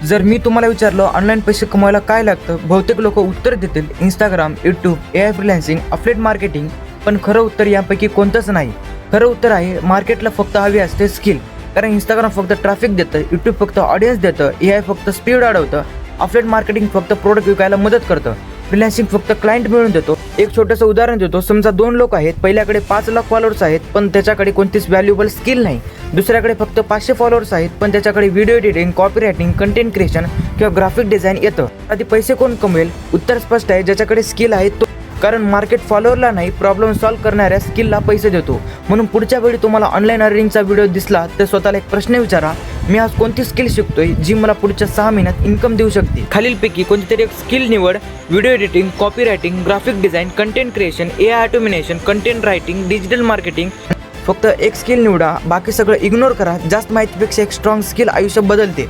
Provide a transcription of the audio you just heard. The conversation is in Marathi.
जर मी तुम्हाला विचारलं ऑनलाईन पैसे कमवायला काय लागतं, बहुतेक लोक उत्तर देतील Instagram, YouTube, AI freelancing, affiliate marketing. पण खरं उत्तर यापैकी कोणतंच नाही. खरं उत्तर आहे मार्केटला फक्त हवी असते स्किल. कारण इंस्टाग्राम फक्त ट्रॅफिक देतं, यूट्यूब फक्त ऑडियन्स देतं, AI फक्त स्पीड वाढवतं, अफिलिएट मार्केटिंग फक्त प्रोडक्ट विकायला मदत करतं, फ्रीलान्सिंग फक्त क्लायंट मिळवून देतो. एक छोटंसं उदाहरण देतो. समजा 2 लोक आहेत. पहिल्याकडे 5 लाख फॉलोअर्स आहेत पण त्याच्याकडे कोणतीच व्हॅल्युएबल स्किल नाही. दुसऱ्याकडे फक्त 500 फॉलोअर्स आहेत पण त्याच्याकडे video editing, copy writing, content creation किंवा ग्राफिक डिझाईन येतं. आधी पैसे कोण कमवेल? उत्तर स्पष्ट आहे, ज्याच्याकडे स्किल आहे तो. कारण मार्केट फॉलोअरला नाही, प्रॉब्लेम सॉल्व्ह करणाऱ्या स्किलला पैसे देतो. म्हणून पुढच्या वेळी तुम्हाला ऑनलाईन अर्निंगचा व्हिडिओ दिसला तर स्वतःला एक प्रश्न विचारा, मी आज कोणती स्किल शिकतोय जी मला पुढच्या 6 महिन्यात इन्कम देऊ शकते. खालीलपैकी कोणतीतरी एक स्किल निवड. Video editing, copy writing, graphic design, content creation, AI automation, content writing, digital marketing. फक्त एक स्किल निवडा, बाकी सगळं इग्नोर करा. जास्त माहितीपेक्षा एक स्ट्रॉंग स्किल आयुष्य बदलते.